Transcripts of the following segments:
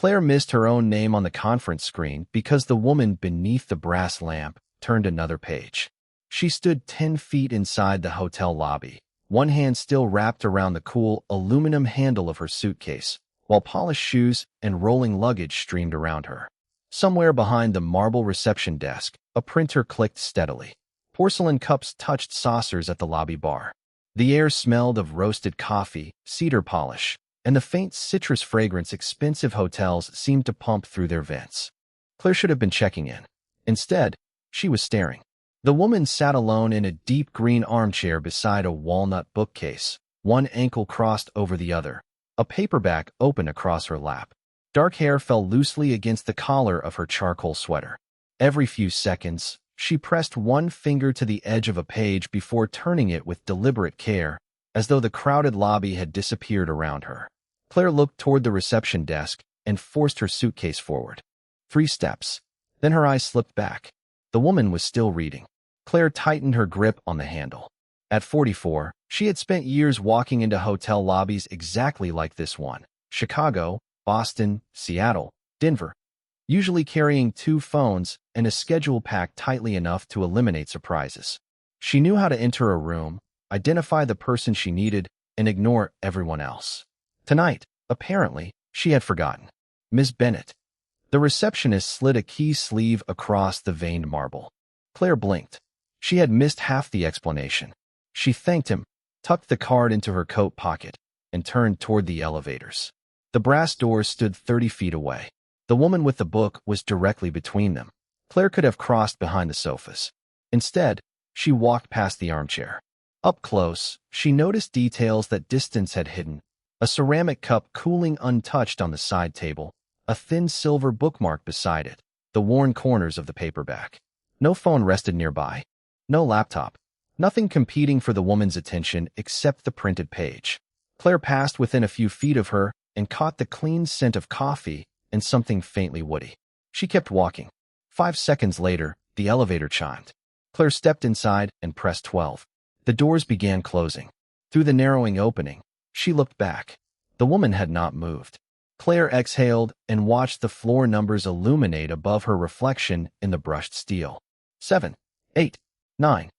Claire missed her own name on the conference screen because the woman beneath the brass lamp turned another page. She stood 10 feet inside the hotel lobby, one hand still wrapped around the cool aluminum handle of her suitcase, while polished shoes and rolling luggage streamed around her. Somewhere behind the marble reception desk, a printer clicked steadily. Porcelain cups touched saucers at the lobby bar. The air smelled of roasted coffee, cedar polish, and the faint citrus fragrance expensive hotels seemed to pump through their vents. Claire should have been checking in. Instead, she was staring. The woman sat alone in a deep green armchair beside a walnut bookcase, one ankle crossed over the other, a paperback open across her lap. Dark hair fell loosely against the collar of her charcoal sweater. Every few seconds, she pressed one finger to the edge of a page before turning it with deliberate care, as though the crowded lobby had disappeared around her. Claire looked toward the reception desk and forced her suitcase forward. 3 steps. Then her eyes slipped back. The woman was still reading. Claire tightened her grip on the handle. At 44, she had spent years walking into hotel lobbies exactly like this one. Chicago, Boston, Seattle, Denver. Usually carrying 2 phones and a schedule packed tightly enough to eliminate surprises. She knew how to enter a room, identify the person she needed, and ignore everyone else. Tonight, apparently, she had forgotten. Ms. Bennett. The receptionist slid a key sleeve across the veined marble. Claire blinked. She had missed half the explanation. She thanked him, tucked the card into her coat pocket, and turned toward the elevators. The brass doors stood 30 feet away. The woman with the book was directly between them. Claire could have crossed behind the sofas. Instead, she walked past the armchair. Up close, she noticed details that distance had hidden. A ceramic cup cooling untouched on the side table, a thin silver bookmark beside it, the worn corners of the paperback. No phone rested nearby. No laptop. Nothing competing for the woman's attention except the printed page. Claire passed within a few feet of her and caught the clean scent of coffee and something faintly woody. She kept walking. 5 seconds later, the elevator chimed. Claire stepped inside and pressed 12. The doors began closing. Through the narrowing opening, she looked back. The woman had not moved. Claire exhaled and watched the floor numbers illuminate above her reflection in the brushed steel. 7, 8, 9.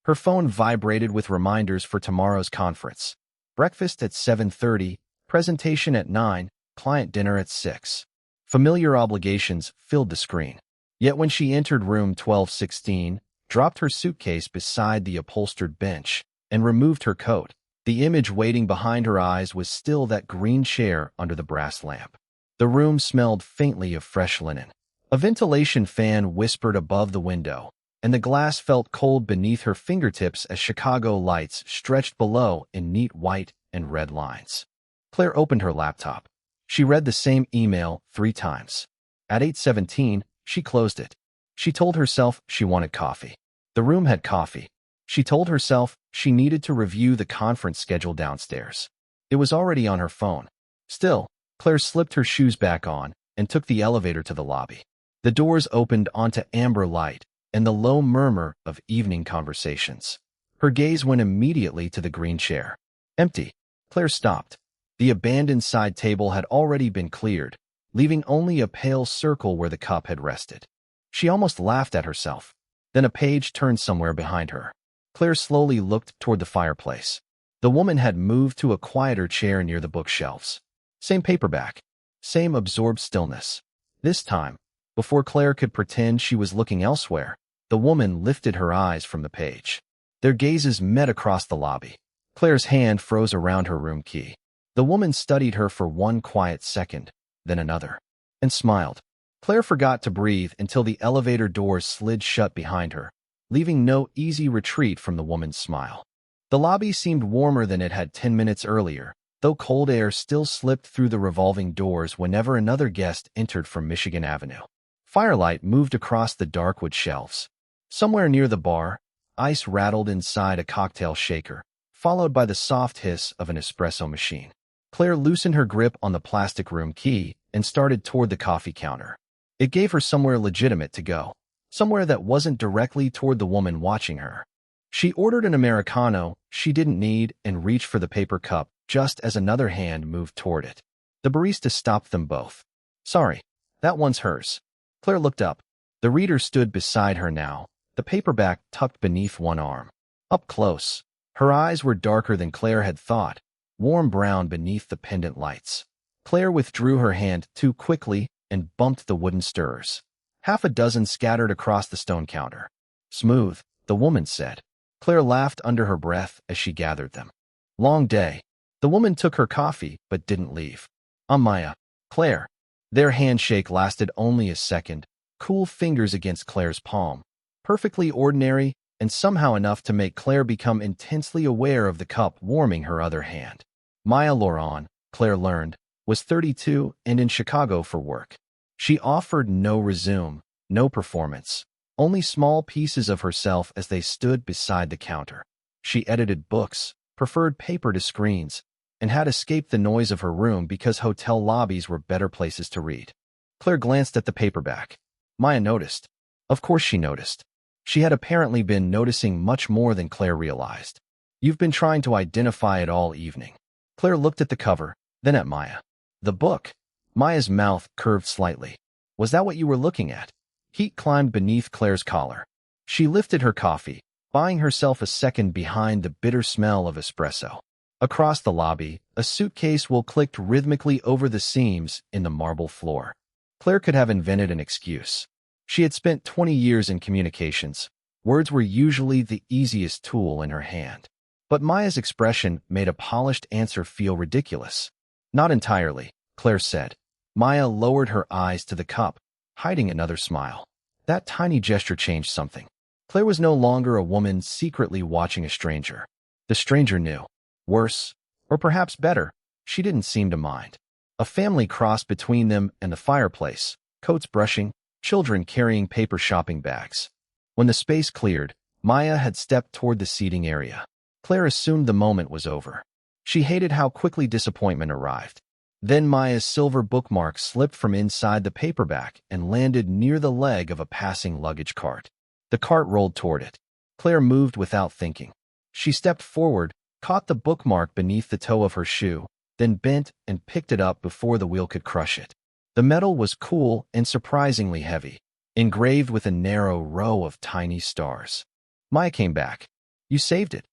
Her phone vibrated with reminders for tomorrow's conference. Breakfast at 7:30, presentation at 9, client dinner at 6. Familiar obligations filled the screen. Yet when she entered room 1216, dropped her suitcase beside the upholstered bench, and removed her coat, the image waiting behind her eyes was still that green chair under the brass lamp. The room smelled faintly of fresh linen. A ventilation fan whispered above the window, and the glass felt cold beneath her fingertips as Chicago lights stretched below in neat white and red lines. Claire opened her laptop. She read the same email 3 times. At 8:17, she closed it. She told herself she wanted coffee. The room had coffee. She told herself she needed to review the conference schedule downstairs. It was already on her phone. Still, Claire slipped her shoes back on and took the elevator to the lobby. The doors opened onto amber light and the low murmur of evening conversations. Her gaze went immediately to the green chair. Empty. Claire stopped. The abandoned side table had already been cleared, leaving only a pale circle where the cup had rested. She almost laughed at herself. Then a page turned somewhere behind her. Claire slowly looked toward the fireplace. The woman had moved to a quieter chair near the bookshelves. Same paperback. Same absorbed stillness. This time, before Claire could pretend she was looking elsewhere, the woman lifted her eyes from the page. Their gazes met across the lobby. Claire's hand froze around her room key. The woman studied her for one quiet second, then another, and smiled. Claire forgot to breathe until the elevator doors slid shut behind her, leaving no easy retreat from the woman's smile. The lobby seemed warmer than it had 10 minutes earlier, though cold air still slipped through the revolving doors whenever another guest entered from Michigan Avenue. Firelight moved across the dark wood shelves. Somewhere near the bar, ice rattled inside a cocktail shaker, followed by the soft hiss of an espresso machine. Claire loosened her grip on the plastic room key and started toward the coffee counter. It gave her somewhere legitimate to go, somewhere that wasn't directly toward the woman watching her. She ordered an Americano she didn't need and reached for the paper cup just as another hand moved toward it. The barista stopped them both. Sorry, that one's hers. Claire looked up. The reader stood beside her now, the paperback tucked beneath one arm. Up close, her eyes were darker than Claire had thought, warm brown beneath the pendant lights. Claire withdrew her hand too quickly and bumped the wooden stirrers. Half a dozen scattered across the stone counter. Smooth, the woman said. Claire laughed under her breath as she gathered them. Long day. The woman took her coffee but didn't leave. Maya, Claire. Their handshake lasted only a second, cool fingers against Claire's palm. Perfectly ordinary, and somehow enough to make Claire become intensely aware of the cup warming her other hand. Maya Laurent, Claire learned, was 32 and in Chicago for work. She offered no resume, no performance, only small pieces of herself as they stood beside the counter. She edited books, preferred paper to screens, and had escaped the noise of her room because hotel lobbies were better places to read. Claire glanced at the paperback. Maya noticed. Of course she noticed. She had apparently been noticing much more than Claire realized. You've been trying to identify it all evening. Claire looked at the cover, then at Maya. The book. Maya's mouth curved slightly. Was that what you were looking at? Heat climbed beneath Claire's collar. She lifted her coffee, buying herself a second behind the bitter smell of espresso. Across the lobby, a suitcase will clicked rhythmically over the seams in the marble floor. Claire could have invented an excuse. She had spent 20 years in communications. Words were usually the easiest tool in her hand. But Maya's expression made a polished answer feel ridiculous. Not entirely, Claire said. Maya lowered her eyes to the cup, hiding another smile. That tiny gesture changed something. Claire was no longer a woman secretly watching a stranger. The stranger knew. Worse, or perhaps better, she didn't seem to mind. A family crossed between them and the fireplace, coats brushing, children carrying paper shopping bags. When the space cleared, Maya had stepped toward the seating area. Claire assumed the moment was over. She hated how quickly disappointment arrived. Then Maya's silver bookmark slipped from inside the paperback and landed near the leg of a passing luggage cart. The cart rolled toward it. Claire moved without thinking. She stepped forward, caught the bookmark beneath the toe of her shoe, then bent and picked it up before the wheel could crush it. The metal was cool and surprisingly heavy, engraved with a narrow row of tiny stars. Maya came back. You saved it.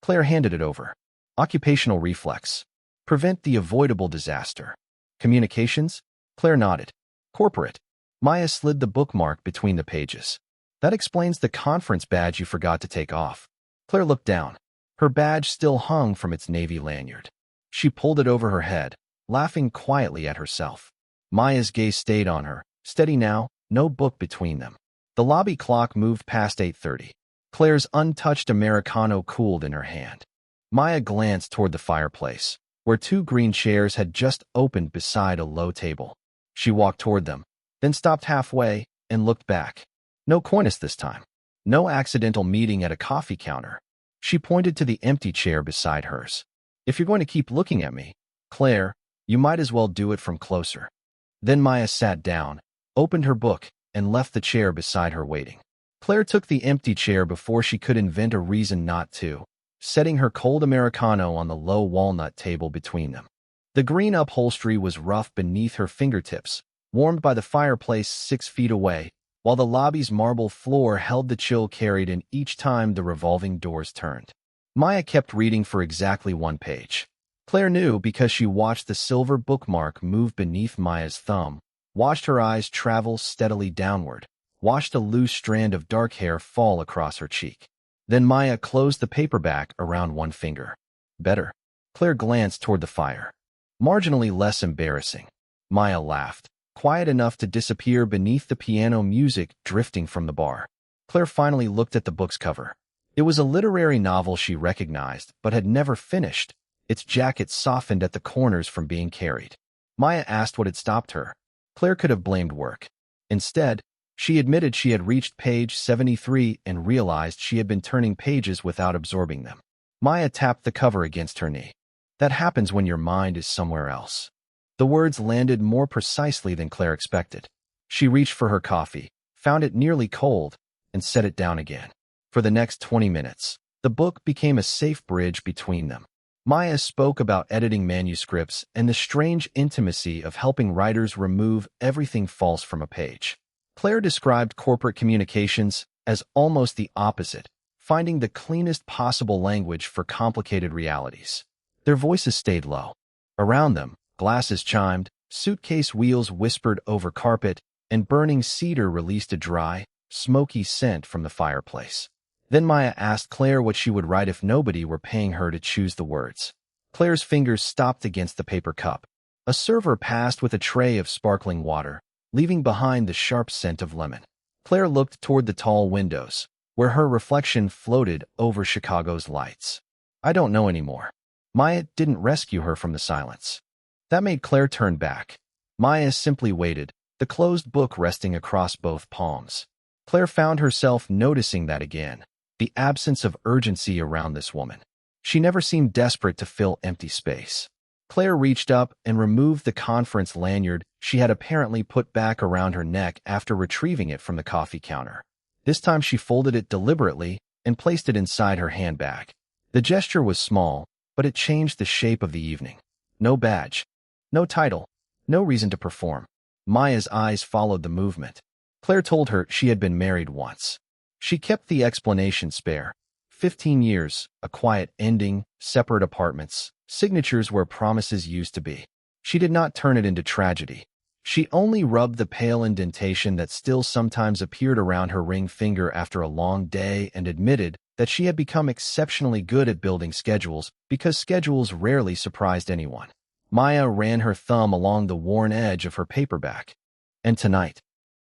Claire handed it over. Occupational reflex. Prevent the avoidable disaster. Communications? Claire nodded. Corporate. Maya slid the bookmark between the pages. That explains the conference badge you forgot to take off. Claire looked down. Her badge still hung from its navy lanyard. She pulled it over her head, laughing quietly at herself. Maya's gaze stayed on her, steady now, no book between them. The lobby clock moved past 8:30. Claire's untouched Americano cooled in her hand. Maya glanced toward the fireplace, where two green chairs had just opened beside a low table. She walked toward them, then stopped halfway and looked back. No coyness this time. No accidental meeting at a coffee counter. She pointed to the empty chair beside hers. If you're going to keep looking at me, Claire, you might as well do it from closer. Then Maya sat down, opened her book, and left the chair beside her waiting. Claire took the empty chair before she could invent a reason not to, setting her cold Americano on the low walnut table between them. The green upholstery was rough beneath her fingertips, warmed by the fireplace 6 feet away, while the lobby's marble floor held the chill carried in each time the revolving doors turned. Maya kept reading for exactly one page. Claire knew because she watched the silver bookmark move beneath Maya's thumb, watched her eyes travel steadily downward, watched a loose strand of dark hair fall across her cheek. Then Maya closed the paperback around one finger. Better. Claire glanced toward the fire. Marginally less embarrassing. Maya laughed, quiet enough to disappear beneath the piano music drifting from the bar. Claire finally looked at the book's cover. It was a literary novel she recognized, but had never finished. Its jacket softened at the corners from being carried. Maya asked what had stopped her. Claire could have blamed work. Instead, she admitted she had reached page 73 and realized she had been turning pages without absorbing them. Maya tapped the cover against her knee. That happens when your mind is somewhere else. The words landed more precisely than Claire expected. She reached for her coffee, found it nearly cold, and set it down again. For the next 20 minutes, the book became a safe bridge between them. Maya spoke about editing manuscripts and the strange intimacy of helping writers remove everything false from a page. Claire described corporate communications as almost the opposite, finding the cleanest possible language for complicated realities. Their voices stayed low. Around them, glasses chimed, suitcase wheels whispered over carpet, and burning cedar released a dry, smoky scent from the fireplace. Then Maya asked Claire what she would write if nobody were paying her to choose the words. Claire's fingers stopped against the paper cup. A server passed with a tray of sparkling water, leaving behind the sharp scent of lemon. Claire looked toward the tall windows, where her reflection floated over Chicago's lights. I don't know anymore. Maya didn't rescue her from the silence. That made Claire turn back. Maya simply waited, the closed book resting across both palms. Claire found herself noticing that again, the absence of urgency around this woman. She never seemed desperate to fill empty space. Claire reached up and removed the conference lanyard she had apparently put back around her neck after retrieving it from the coffee counter. This time she folded it deliberately and placed it inside her handbag. The gesture was small, but it changed the shape of the evening. No badge, no title, no reason to perform. Maya's eyes followed the movement. Claire told her she had been married once. She kept the explanation spare. 15 years, a quiet ending, separate apartments, signatures where promises used to be. She did not turn it into tragedy. She only rubbed the pale indentation that still sometimes appeared around her ring finger after a long day and admitted that she had become exceptionally good at building schedules because schedules rarely surprised anyone. Maya ran her thumb along the worn edge of her paperback. And tonight?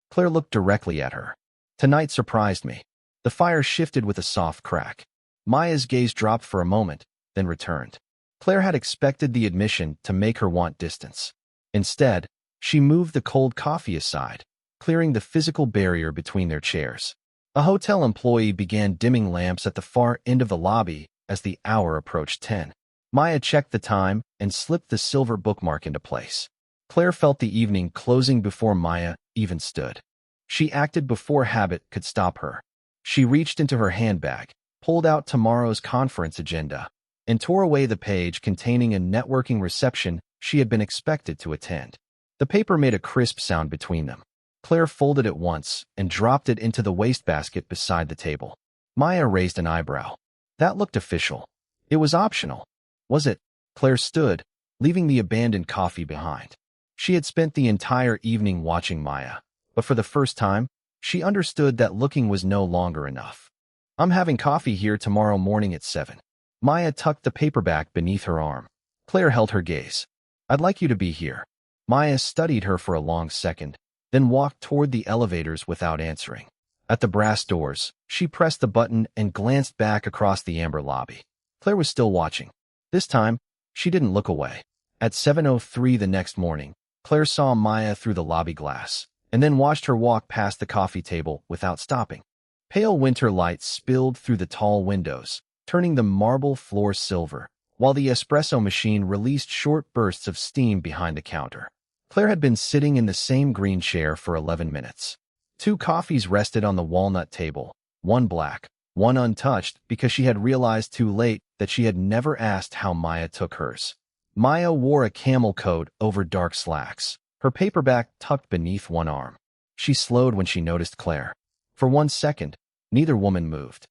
Claire looked directly at her. Tonight surprised me. The fire shifted with a soft crack. Maya's gaze dropped for a moment, then returned. Claire had expected the admission to make her want distance. Instead, she moved the cold coffee aside, clearing the physical barrier between their chairs. A hotel employee began dimming lamps at the far end of the lobby as the hour approached 10. Maya checked the time and slipped the silver bookmark into place. Claire felt the evening closing before Maya even stood. She acted before habit could stop her. She reached into her handbag, pulled out tomorrow's conference agenda, and tore away the page containing a networking reception she had been expected to attend. The paper made a crisp sound between them. Claire folded it once and dropped it into the wastebasket beside the table. Maya raised an eyebrow. That looked official. It was optional. Was it? Claire stood, leaving the abandoned coffee behind. She had spent the entire evening watching Maya, but for the first time, she understood that looking was no longer enough. I'm having coffee here tomorrow morning at 7. Maya tucked the paperback beneath her arm. Claire held her gaze. I'd like you to be here. Maya studied her for a long second, then walked toward the elevators without answering. At the brass doors, she pressed the button and glanced back across the amber lobby. Claire was still watching. This time, she didn't look away. At 7:03 the next morning, Claire saw Maya through the lobby glass, and then watched her walk past the coffee table without stopping. Pale winter light spilled through the tall windows, turning the marble floor silver, while the espresso machine released short bursts of steam behind the counter. Claire had been sitting in the same green chair for 11 minutes. 2 coffees rested on the walnut table, one black, one untouched because she had realized too late that she had never asked how Maya took hers. Maya wore a camel coat over dark slacks, her paperback tucked beneath one arm. She slowed when she noticed Claire. For 1 second, neither woman moved.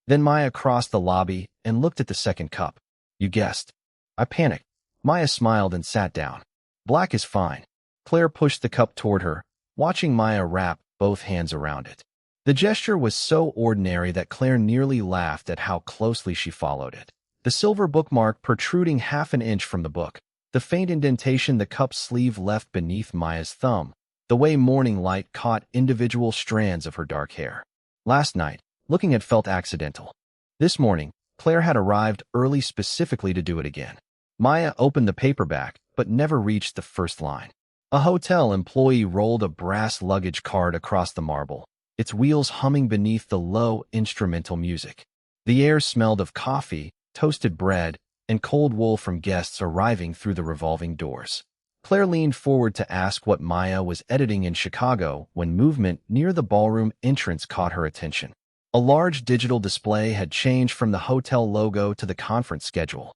Then Maya crossed the lobby and looked at the second cup. You guessed. I panicked. Maya smiled and sat down. Black is fine. Claire pushed the cup toward her, watching Maya wrap both hands around it. The gesture was so ordinary that Claire nearly laughed at how closely she followed it. The silver bookmark protruding half an inch from the book, the faint indentation the cup's sleeve left beneath Maya's thumb, the way morning light caught individual strands of her dark hair. Last night, looking had felt accidental. This morning, Claire had arrived early specifically to do it again. Maya opened the paperback, but never reached the first line. A hotel employee rolled a brass luggage cart across the marble, its wheels humming beneath the low instrumental music. The air smelled of coffee, toasted bread, and cold wool from guests arriving through the revolving doors. Claire leaned forward to ask what Maya was editing in Chicago when movement near the ballroom entrance caught her attention. A large digital display had changed from the hotel logo to the conference schedule.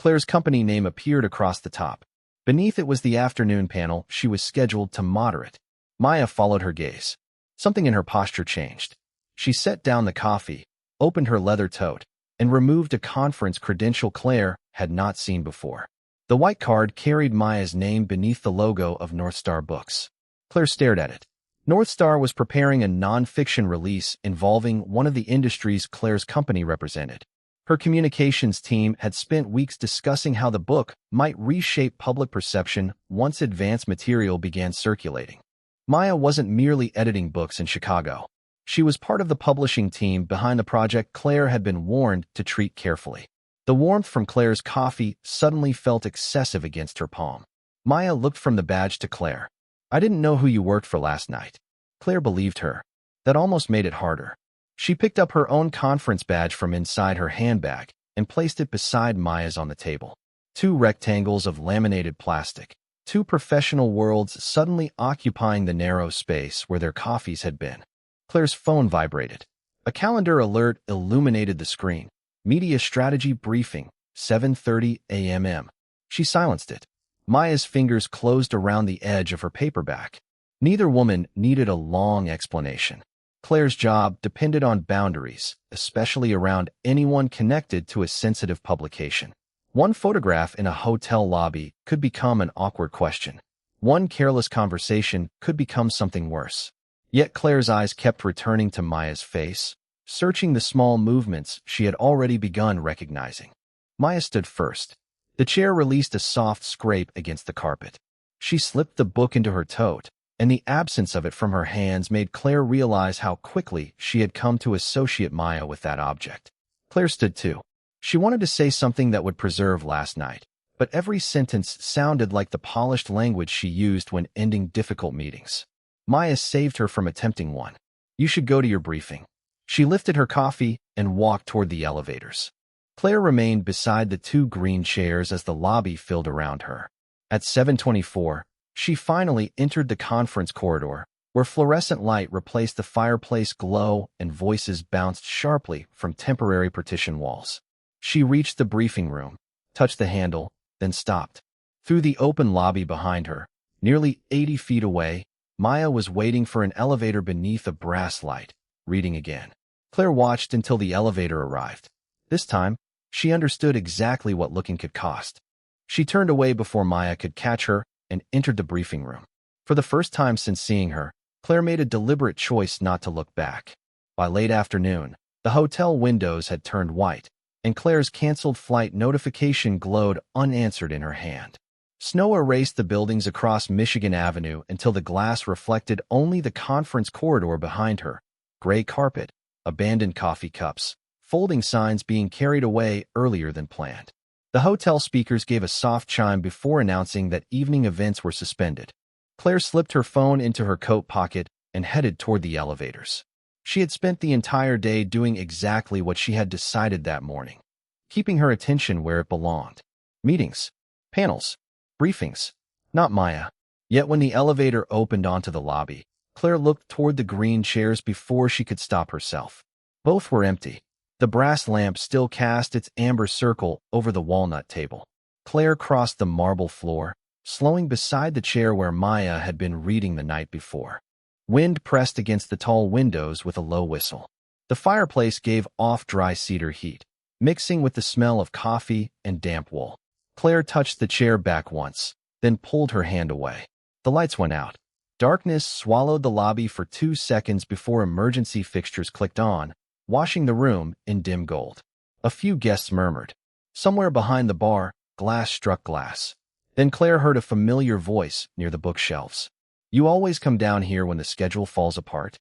Claire's company name appeared across the top. Beneath it was the afternoon panel she was scheduled to moderate. Maya followed her gaze. Something in her posture changed. She set down the coffee, opened her leather tote, and removed a conference credential Claire had not seen before. The white card carried Maya's name beneath the logo of North Star Books. Claire stared at it. North Star was preparing a non-fiction release involving one of the industries Claire's company represented. Her communications team had spent weeks discussing how the book might reshape public perception once advanced material began circulating. Maya wasn't merely editing books in Chicago. She was part of the publishing team behind the project Claire had been warned to treat carefully. The warmth from Claire's coffee suddenly felt excessive against her palm. Maya looked from the badge to Claire. "I didn't know who you worked for last night." Claire believed her. That almost made it harder. She picked up her own conference badge from inside her handbag and placed it beside Maya's on the table. Two rectangles of laminated plastic. Two professional worlds suddenly occupying the narrow space where their coffees had been. Claire's phone vibrated. A calendar alert illuminated the screen. Media strategy briefing, 7:30 a.m. She silenced it. Maya's fingers closed around the edge of her paperback. Neither woman needed a long explanation. Claire's job depended on boundaries, especially around anyone connected to a sensitive publication. One photograph in a hotel lobby could become an awkward question. One careless conversation could become something worse. Yet Claire's eyes kept returning to Maya's face, searching the small movements she had already begun recognizing. Maya stood first. The chair released a soft scrape against the carpet. She slipped the book into her tote, and the absence of it from her hands made Claire realize how quickly she had come to associate Maya with that object. Claire stood too. She wanted to say something that would preserve last night, but every sentence sounded like the polished language she used when ending difficult meetings. Maya saved her from attempting one. "You should go to your briefing." She lifted her coffee and walked toward the elevators. Claire remained beside the two green chairs as the lobby filled around her. At 7:24, she finally entered the conference corridor, where fluorescent light replaced the fireplace glow and voices bounced sharply from temporary partition walls. She reached the briefing room, touched the handle, then stopped. Through the open lobby behind her, nearly 80 feet away, Maya was waiting for an elevator beneath a brass light, reading again. Claire watched until the elevator arrived. This time, she understood exactly what looking could cost. She turned away before Maya could catch her and entered the briefing room. For the first time since seeing her, Claire made a deliberate choice not to look back. By late afternoon, the hotel windows had turned white, and Claire's canceled flight notification glowed unanswered in her hand. Snow erased the buildings across Michigan Avenue until the glass reflected only the conference corridor behind her. Gray carpet, abandoned coffee cups, folding signs being carried away earlier than planned. The hotel speakers gave a soft chime before announcing that evening events were suspended. Claire slipped her phone into her coat pocket and headed toward the elevators. She had spent the entire day doing exactly what she had decided that morning, keeping her attention where it belonged. Meetings, panels, briefings, not Maya. Yet when the elevator opened onto the lobby, Claire looked toward the green chairs before she could stop herself. Both were empty. The brass lamp still cast its amber circle over the walnut table. Claire crossed the marble floor, slowing beside the chair where Maya had been reading the night before. Wind pressed against the tall windows with a low whistle. The fireplace gave off dry cedar heat, mixing with the smell of coffee and damp wool. Claire touched the chair back once, then pulled her hand away. The lights went out. Darkness swallowed the lobby for 2 seconds before emergency fixtures clicked on, washing the room in dim gold. A few guests murmured. Somewhere behind the bar, glass struck glass. Then Claire heard a familiar voice near the bookshelves. "You always come down here when the schedule falls apart?"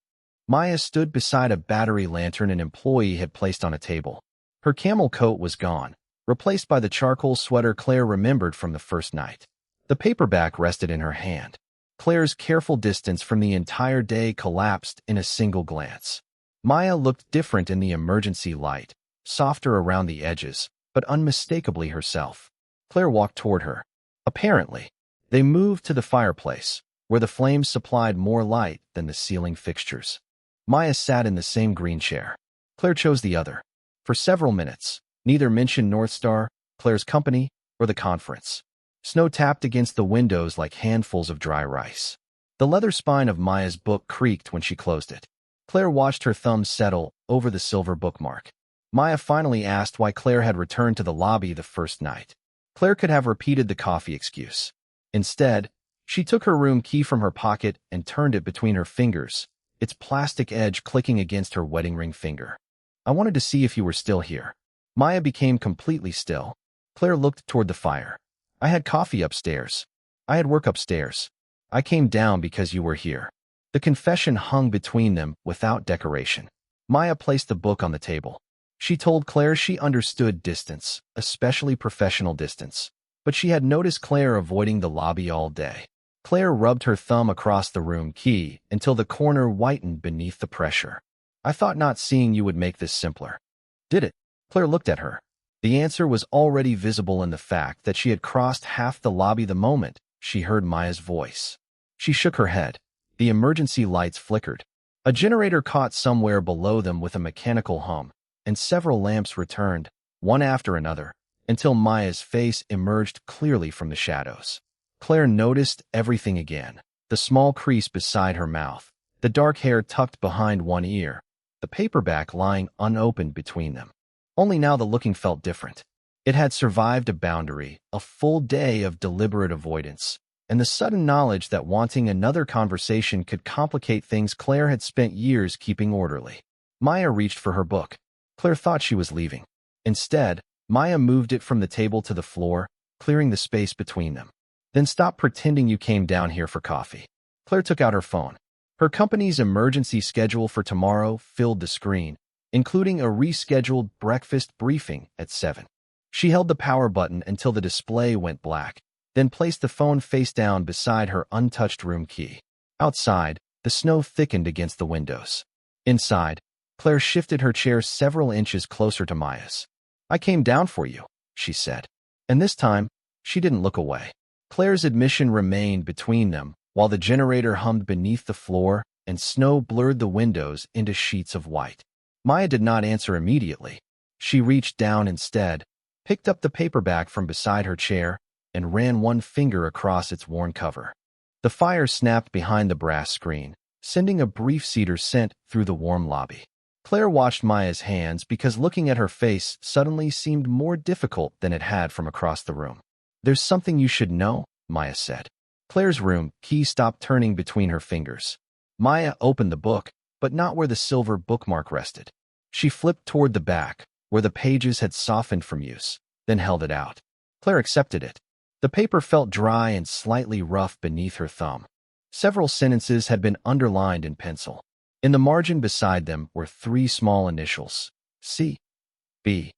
Maya stood beside a battery lantern an employee had placed on a table. Her camel coat was gone, replaced by the charcoal sweater Claire remembered from the first night. The paperback rested in her hand. Claire's careful distance from the entire day collapsed in a single glance. Maya looked different in the emergency light, softer around the edges, but unmistakably herself. Claire walked toward her. Apparently, they moved to the fireplace, where the flames supplied more light than the ceiling fixtures. Maya sat in the same green chair. Claire chose the other. For several minutes, neither mentioned North Star, Claire's company, or the conference. Snow tapped against the windows like handfuls of dry rice. The leather spine of Maya's book creaked when she closed it. Claire watched her thumb settle over the silver bookmark. Maya finally asked why Claire had returned to the lobby the first night. Claire could have repeated the coffee excuse. Instead, she took her room key from her pocket and turned it between her fingers, its plastic edge clicking against her wedding ring finger. I wanted to see if you were still here. Maya became completely still. Claire looked toward the fire. I had coffee upstairs. I had work upstairs. I came down because you were here. The confession hung between them without decoration. Maya placed the book on the table. She told Claire she understood distance, especially professional distance, but she had noticed Claire avoiding the lobby all day. Claire rubbed her thumb across the room key until the corner whitened beneath the pressure. I thought not seeing you would make this simpler. Did it? Claire looked at her. The answer was already visible in the fact that she had crossed half the lobby the moment she heard Maya's voice. She shook her head. The emergency lights flickered. A generator caught somewhere below them with a mechanical hum, and several lamps returned, one after another, until Maya's face emerged clearly from the shadows. Claire noticed everything again. The small crease beside her mouth, the dark hair tucked behind one ear, the paperback lying unopened between them. Only now the looking felt different. It had survived a boundary, a full day of deliberate avoidance, and the sudden knowledge that wanting another conversation could complicate things Claire had spent years keeping orderly. Maya reached for her book. Claire thought she was leaving. Instead, Maya moved it from the table to the floor, clearing the space between them. Then stop pretending you came down here for coffee. Claire took out her phone. Her company's emergency schedule for tomorrow filled the screen, including a rescheduled breakfast briefing at 7. She held the power button until the display went black, then placed the phone face down beside her untouched room key. Outside, the snow thickened against the windows. Inside, Claire shifted her chair several inches closer to Maya's. I came down for you, she said. And this time, she didn't look away. Claire's admission remained between them while the generator hummed beneath the floor and snow blurred the windows into sheets of white. Maya did not answer immediately. She reached down instead, picked up the paperback from beside her chair, and ran one finger across its worn cover. The fire snapped behind the brass screen, sending a brief cedar scent through the warm lobby. Claire watched Maya's hands because looking at her face suddenly seemed more difficult than it had from across the room. There's something you should know, Maya said. Claire's room key stopped turning between her fingers. Maya opened the book, but not where the silver bookmark rested. She flipped toward the back, where the pages had softened from use, then held it out. Claire accepted it. The paper felt dry and slightly rough beneath her thumb. Several sentences had been underlined in pencil. In the margin beside them were 3 small initials, C. B.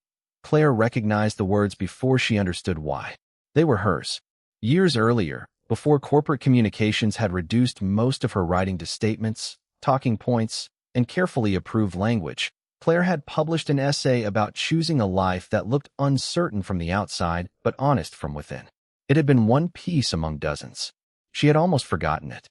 Claire recognized the words before she understood why. They were hers. Years earlier, before corporate communications had reduced most of her writing to statements, talking points, and carefully approved language, Claire had published an essay about choosing a life that looked uncertain from the outside but honest from within. It had been one piece among dozens. She had almost forgotten it.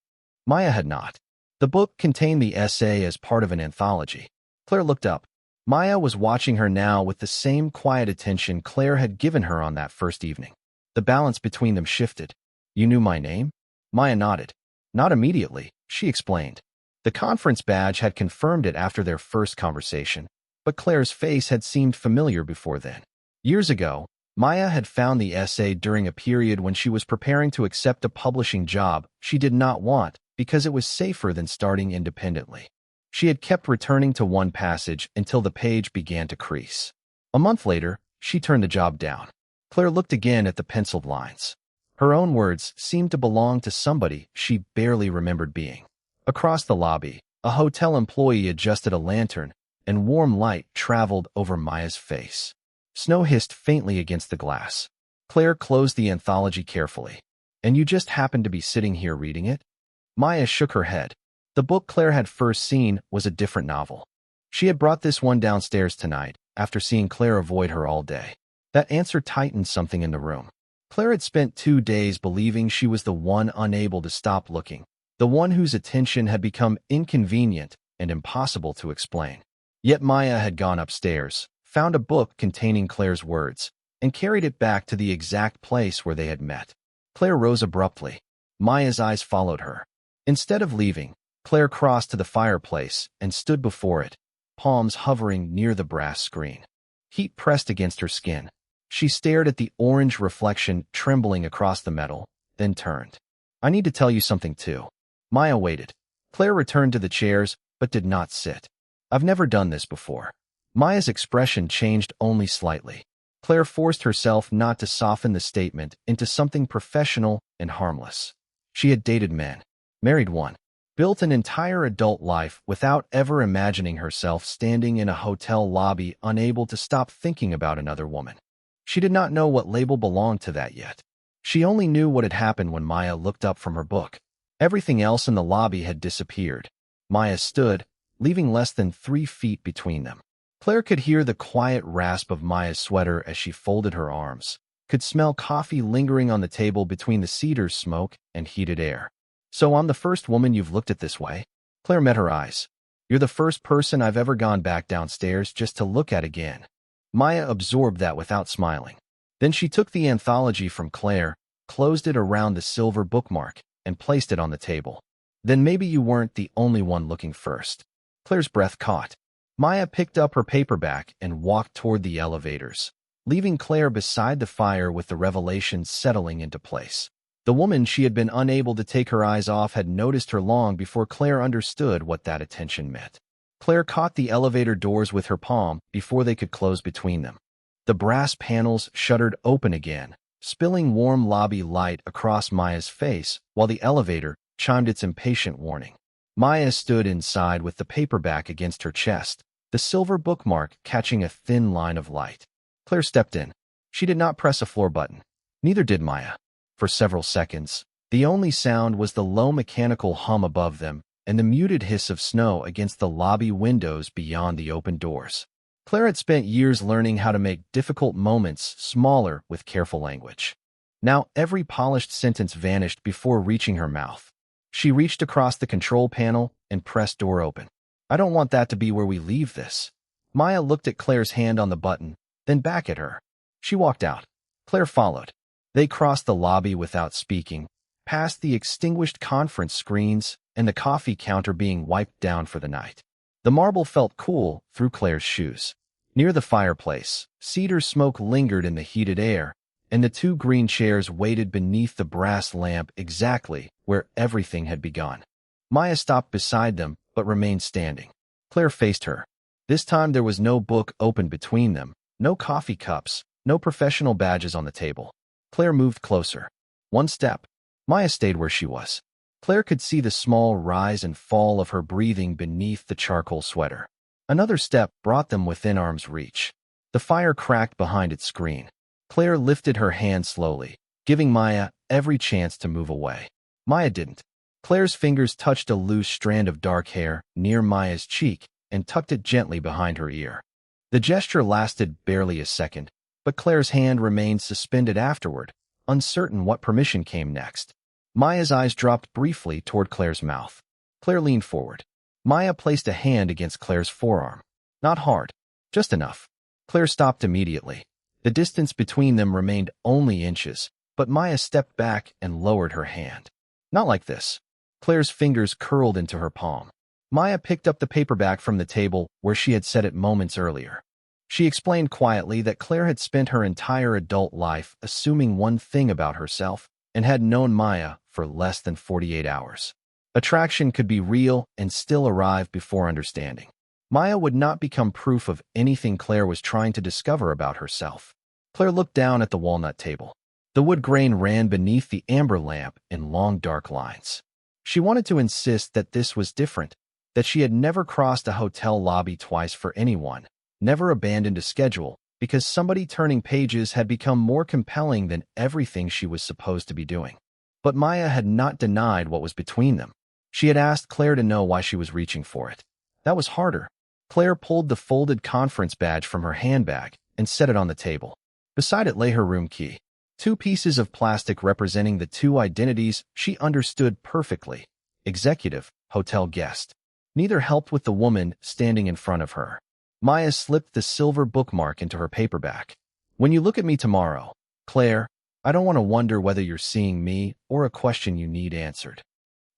Maya had not. The book contained the essay as part of an anthology. Claire looked up. Maya was watching her now with the same quiet attention Claire had given her on that first evening. The balance between them shifted. You knew my name? Maya nodded. Not immediately, she explained. The conference badge had confirmed it after their first conversation, but Claire's face had seemed familiar before then. Years ago, Maya had found the essay during a period when she was preparing to accept a publishing job she did not want because it was safer than starting independently. She had kept returning to one passage until the page began to crease. A month later, she turned the job down. Claire looked again at the penciled lines. Her own words seemed to belong to somebody she barely remembered being. Across the lobby, a hotel employee adjusted a lantern, and warm light traveled over Maya's face. Snow hissed faintly against the glass. Claire closed the anthology carefully. And you just happened to be sitting here reading it? Maya shook her head. The book Claire had first seen was a different novel. She had brought this one downstairs tonight, after seeing Claire avoid her all day. That answer tightened something in the room. Claire had spent 2 days believing she was the one unable to stop looking, the one whose attention had become inconvenient and impossible to explain. Yet Maya had gone upstairs, found a book containing Claire's words, and carried it back to the exact place where they had met. Claire rose abruptly. Maya's eyes followed her. Instead of leaving, Claire crossed to the fireplace and stood before it, palms hovering near the brass screen. Heat pressed against her skin. She stared at the orange reflection trembling across the metal, then turned. "I need to tell you something too." Maya waited. Claire returned to the chairs, but did not sit. "I've never done this before." Maya's expression changed only slightly. Claire forced herself not to soften the statement into something professional and harmless. She had dated men, married one, built an entire adult life without ever imagining herself standing in a hotel lobby unable to stop thinking about another woman. She did not know what label belonged to that yet. She only knew what had happened when Maya looked up from her book. Everything else in the lobby had disappeared. Maya stood, leaving less than 3 feet between them. Claire could hear the quiet rasp of Maya's sweater as she folded her arms, could smell coffee lingering on the table between the cedar's smoke and heated air. "So I'm the first woman you've looked at this way?" Claire met her eyes. "You're the first person I've ever gone back downstairs just to look at again." Maya absorbed that without smiling. Then she took the anthology from Claire, closed it around the silver bookmark, and placed it on the table. "Then maybe you weren't the only one looking first." Claire's breath caught. Maya picked up her paperback and walked toward the elevators, leaving Claire beside the fire with the revelation settling into place. The woman she had been unable to take her eyes off had noticed her long before Claire understood what that attention meant. Claire caught the elevator doors with her palm before they could close between them. The brass panels shuttered open again, spilling warm lobby light across Maya's face while the elevator chimed its impatient warning. Maya stood inside with the paperback against her chest, the silver bookmark catching a thin line of light. Claire stepped in. She did not press a floor button. Neither did Maya. For several seconds, the only sound was the low mechanical hum above them and the muted hiss of snow against the lobby windows beyond the open doors. Claire had spent years learning how to make difficult moments smaller with careful language. Now every polished sentence vanished before reaching her mouth. She reached across the control panel and pressed door open. "I don't want that to be where we leave this." Maya looked at Claire's hand on the button, then back at her. She walked out. Claire followed. They crossed the lobby without speaking, past the extinguished conference screens and the coffee counter being wiped down for the night. The marble felt cool through Claire's shoes. Near the fireplace, cedar smoke lingered in the heated air, and the 2 green chairs waited beneath the brass lamp exactly where everything had begun. Maya stopped beside them, but remained standing. Claire faced her. This time there was no book open between them, no coffee cups, no professional badges on the table. Claire moved closer. 1 step. Maya stayed where she was. Claire could see the small rise and fall of her breathing beneath the charcoal sweater. Another step brought them within arm's reach. The fire cracked behind its screen. Claire lifted her hand slowly, giving Maya every chance to move away. Maya didn't. Claire's fingers touched a loose strand of dark hair near Maya's cheek and tucked it gently behind her ear. The gesture lasted barely a second, but Claire's hand remained suspended afterward, uncertain what permission came next. Maya's eyes dropped briefly toward Claire's mouth. Claire leaned forward. Maya placed a hand against Claire's forearm. Not hard, just enough. Claire stopped immediately. The distance between them remained only inches, but Maya stepped back and lowered her hand. Not like this. Claire's fingers curled into her palm. Maya picked up the paperback from the table where she had set it moments earlier. She explained quietly that Claire had spent her entire adult life assuming one thing about herself and had known Maya for less than 48 hours. Attraction could be real and still arrive before understanding. Maya would not become proof of anything Claire was trying to discover about herself. Claire looked down at the walnut table. The wood grain ran beneath the amber lamp in long dark lines. She wanted to insist that this was different, that she had never crossed a hotel lobby twice for anyone, never abandoned a schedule, because somebody turning pages had become more compelling than everything she was supposed to be doing. But Maya had not denied what was between them. She had asked Claire to know why she was reaching for it. That was harder. Claire pulled the folded conference badge from her handbag and set it on the table. Beside it lay her room key. 2 pieces of plastic representing the 2 identities she understood perfectly: executive, hotel guest. Neither helped with the woman standing in front of her. Maya slipped the silver bookmark into her paperback. When you look at me tomorrow, Claire, I don't want to wonder whether you're seeing me or a question you need answered.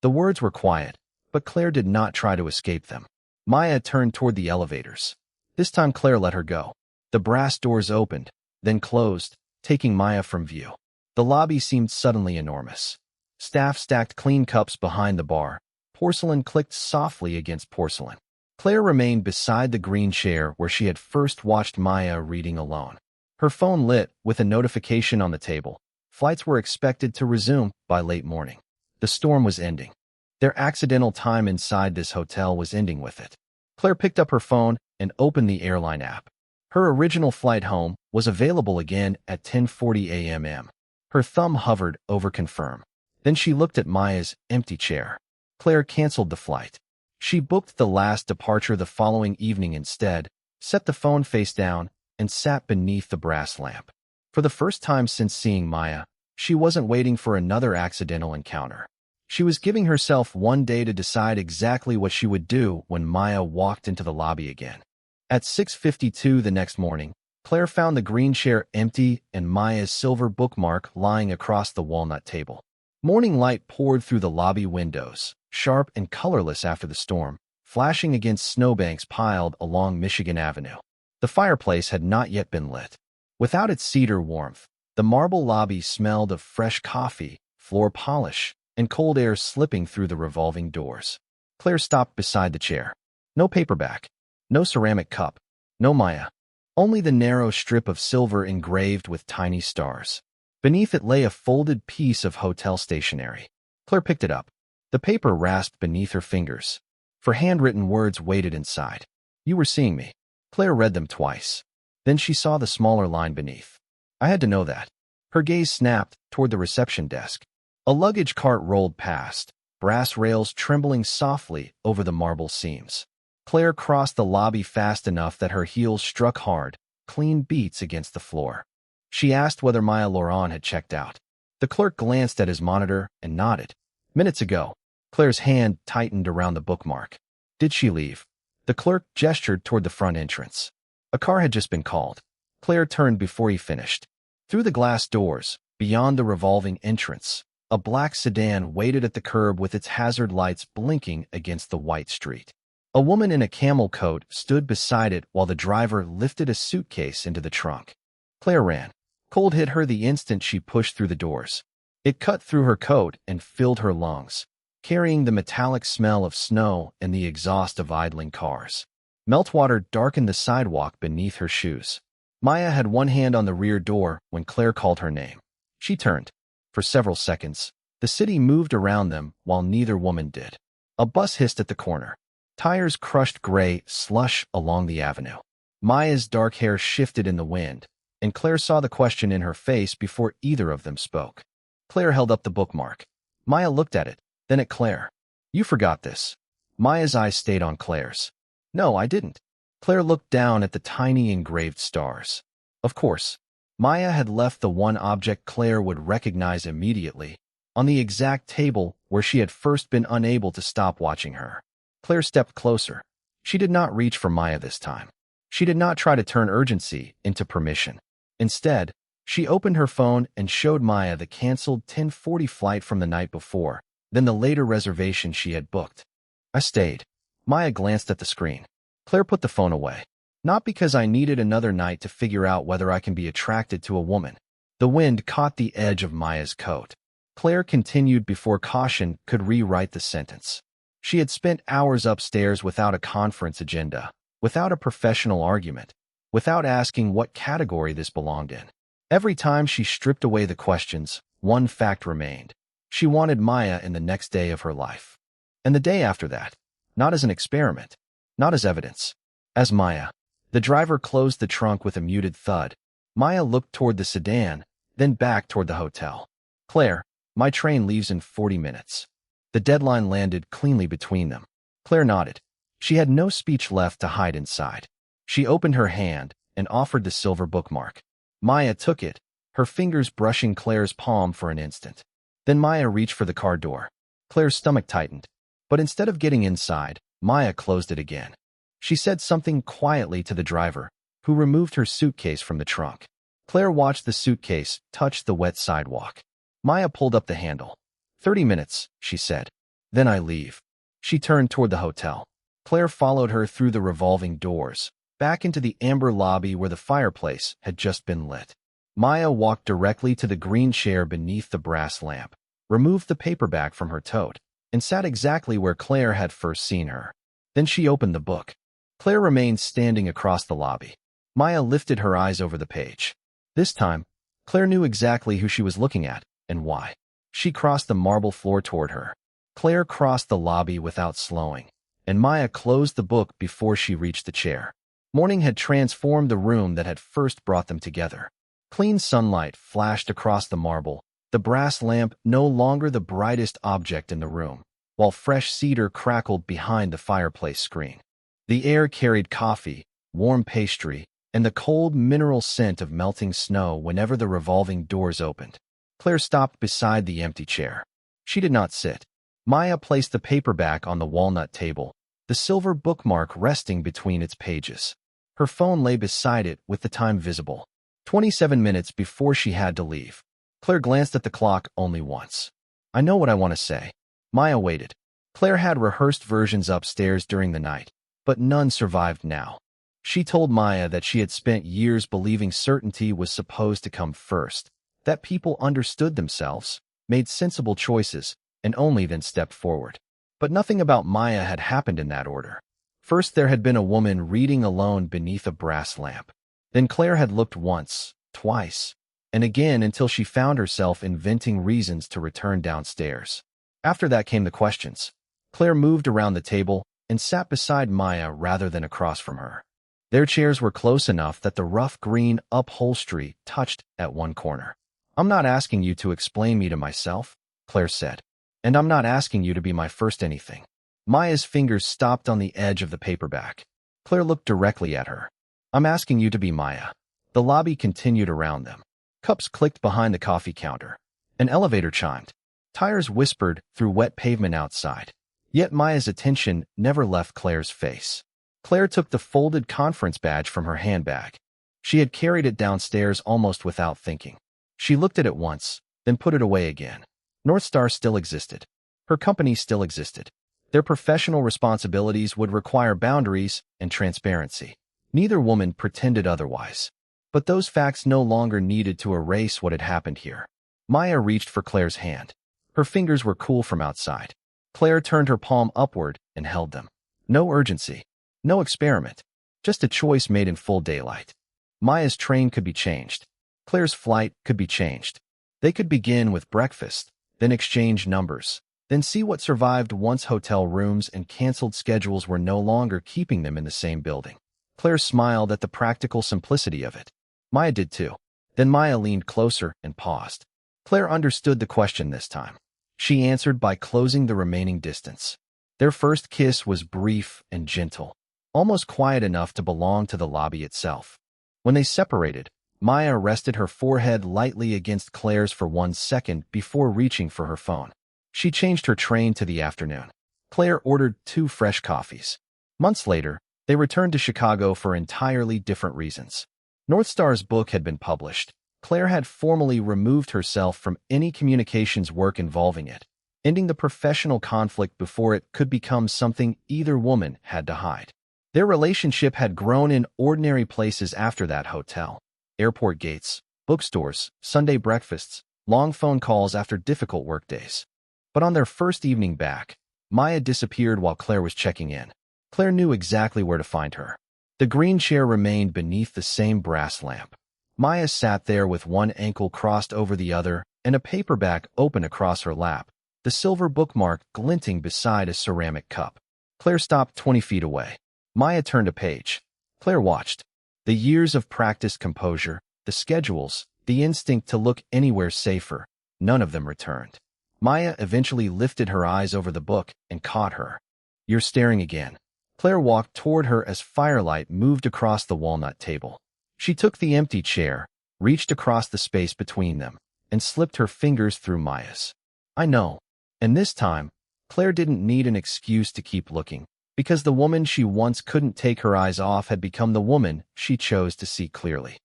The words were quiet, but Claire did not try to escape them. Maya turned toward the elevators. This time Claire let her go. The brass doors opened, then closed, taking Maya from view. The lobby seemed suddenly enormous. Staff stacked clean cups behind the bar. Porcelain clicked softly against porcelain. Claire remained beside the green chair where she had first watched Maya reading alone. Her phone lit with a notification on the table. Flights were expected to resume by late morning. The storm was ending. Their accidental time inside this hotel was ending with it. Claire picked up her phone and opened the airline app. Her original flight home was available again at 10:40 a.m. Her thumb hovered over confirm. Then she looked at Maya's empty chair. Claire canceled the flight. She booked the last departure the following evening instead, set the phone face down, and sat beneath the brass lamp. For the first time since seeing Maya, she wasn't waiting for another accidental encounter. She was giving herself one day to decide exactly what she would do when Maya walked into the lobby again. At 6:52 the next morning, Claire found the green chair empty and Maya's silver bookmark lying across the walnut table. Morning light poured through the lobby windows, sharp and colorless after the storm, flashing against snowbanks piled along Michigan Avenue. The fireplace had not yet been lit. Without its cedar warmth, the marble lobby smelled of fresh coffee, floor polish, and cold air slipping through the revolving doors. Claire stopped beside the chair. No paperback, no ceramic cup, no Maya. Only the narrow strip of silver engraved with tiny stars. Beneath it lay a folded piece of hotel stationery. Claire picked it up. The paper rasped beneath her fingers. For handwritten words waited inside. You were seeing me. Claire read them twice. Then she saw the smaller line beneath. I had to know that. Her gaze snapped toward the reception desk. A luggage cart rolled past, brass rails trembling softly over the marble seams. Claire crossed the lobby fast enough that her heels struck hard, clean beats against the floor. She asked whether Maya Laurent had checked out. The clerk glanced at his monitor and nodded. Minutes ago. Claire's hand tightened around the bookmark. Did she leave? The clerk gestured toward the front entrance. A car had just been called. Claire turned before he finished. Through the glass doors, beyond the revolving entrance, a black sedan waited at the curb with its hazard lights blinking against the white street. A woman in a camel coat stood beside it while the driver lifted a suitcase into the trunk. Claire ran. Cold hit her the instant she pushed through the doors. It cut through her coat and filled her lungs, carrying the metallic smell of snow and the exhaust of idling cars. Meltwater darkened the sidewalk beneath her shoes. Maya had one hand on the rear door when Claire called her name. She turned. For several seconds, the city moved around them while neither woman did. A bus hissed at the corner. Tires crushed gray slush along the avenue. Maya's dark hair shifted in the wind, and Claire saw the question in her face before either of them spoke. Claire held up the bookmark. Maya looked at it, then at Claire. You forgot this. Maya's eyes stayed on Claire's. No, I didn't. Claire looked down at the tiny engraved stars. Of course. Maya had left the one object Claire would recognize immediately, on the exact table where she had first been unable to stop watching her. Claire stepped closer. She did not reach for Maya this time. She did not try to turn urgency into permission. Instead, she opened her phone and showed Maya the canceled 10:40 flight from the night before, then the later reservation she had booked. I stayed. Maya glanced at the screen. Claire put the phone away. Not because I needed another night to figure out whether I can be attracted to a woman. The wind caught the edge of Maya's coat. Claire continued before caution could rewrite the sentence. She had spent hours upstairs without a conference agenda, without a professional argument, without asking what category this belonged in. Every time she stripped away the questions, one fact remained. She wanted Maya in the next day of her life. And the day after that, not as an experiment, not as evidence, as Maya. The driver closed the trunk with a muted thud. Maya looked toward the sedan, then back toward the hotel. Claire, my train leaves in 40 minutes. The deadline landed cleanly between them. Claire nodded. She had no speech left to hide inside. She opened her hand and offered the silver bookmark. Maya took it, her fingers brushing Claire's palm for an instant. Then Maya reached for the car door. Claire's stomach tightened. But instead of getting inside, Maya closed it again. She said something quietly to the driver, who removed her suitcase from the trunk. Claire watched the suitcase touch the wet sidewalk. Maya pulled up the handle. 30 minutes, she said. Then I leave. She turned toward the hotel. Claire followed her through the revolving doors, back into the amber lobby where the fireplace had just been lit. Maya walked directly to the green chair beneath the brass lamp, removed the paperback from her tote, and sat exactly where Claire had first seen her. Then she opened the book. Claire remained standing across the lobby. Maya lifted her eyes over the page. This time, Claire knew exactly who she was looking at and why. She crossed the marble floor toward her. Claire crossed the lobby without slowing, and Maya closed the book before she reached the chair. Morning had transformed the room that had first brought them together. Clean sunlight flashed across the marble, the brass lamp no longer the brightest object in the room, while fresh cedar crackled behind the fireplace screen. The air carried coffee, warm pastry, and the cold mineral scent of melting snow whenever the revolving doors opened. Claire stopped beside the empty chair. She did not sit. Maya placed the paperback on the walnut table, the silver bookmark resting between its pages. Her phone lay beside it with the time visible. 27 minutes before she had to leave. Claire glanced at the clock only once. I know what I want to say. Maya waited. Claire had rehearsed versions upstairs during the night, but none survived now. She told Maya that she had spent years believing certainty was supposed to come first, that people understood themselves, made sensible choices, and only then stepped forward. But nothing about Maya had happened in that order. First, there had been a woman reading alone beneath a brass lamp. Then Claire had looked once, twice, and again until she found herself inventing reasons to return downstairs. After that came the questions. Claire moved around the table and sat beside Maya rather than across from her. Their chairs were close enough that the rough green upholstery touched at one corner. I'm not asking you to explain me to myself, Claire said. And I'm not asking you to be my first anything. Maya's fingers stopped on the edge of the paperback. Claire looked directly at her. I'm asking you to be Maya. The lobby continued around them. Cups clicked behind the coffee counter. An elevator chimed. Tires whispered through wet pavement outside. Yet Maya's attention never left Claire's face. Claire took the folded conference badge from her handbag. She had carried it downstairs almost without thinking. She looked at it once, then put it away again. North Star still existed. Her company still existed. Their professional responsibilities would require boundaries and transparency. Neither woman pretended otherwise. But those facts no longer needed to erase what had happened here. Maya reached for Claire's hand. Her fingers were cool from outside. Claire turned her palm upward and held them. No urgency. No experiment. Just a choice made in full daylight. Maya's train could be changed. Claire's flight could be changed. They could begin with breakfast, then exchange numbers, then see what survived once hotel rooms and canceled schedules were no longer keeping them in the same building. Claire smiled at the practical simplicity of it. Maya did too. Then Maya leaned closer and paused. Claire understood the question this time. She answered by closing the remaining distance. Their first kiss was brief and gentle, almost quiet enough to belong to the lobby itself. When they separated, Maya rested her forehead lightly against Claire's for 1 second before reaching for her phone. She changed her train to the afternoon. Claire ordered 2 fresh coffees. Months later, they returned to Chicago for entirely different reasons. North Star's book had been published. Claire had formally removed herself from any communications work involving it, ending the professional conflict before it could become something either woman had to hide. Their relationship had grown in ordinary places after that hotel. Airport gates, bookstores, Sunday breakfasts, long phone calls after difficult workdays. But on their first evening back, Maya disappeared while Claire was checking in. Claire knew exactly where to find her. The green chair remained beneath the same brass lamp. Maya sat there with one ankle crossed over the other and a paperback open across her lap, the silver bookmark glinting beside a ceramic cup. Claire stopped 20 feet away. Maya turned a page. Claire watched. The years of practiced composure, the schedules, the instinct to look anywhere safer, none of them returned. Maya eventually lifted her eyes over the book and caught her. You're staring again. Claire walked toward her as firelight moved across the walnut table. She took the empty chair, reached across the space between them, and slipped her fingers through Maya's. I know. And this time, Claire didn't need an excuse to keep looking, because the woman she once couldn't take her eyes off had become the woman she chose to see clearly.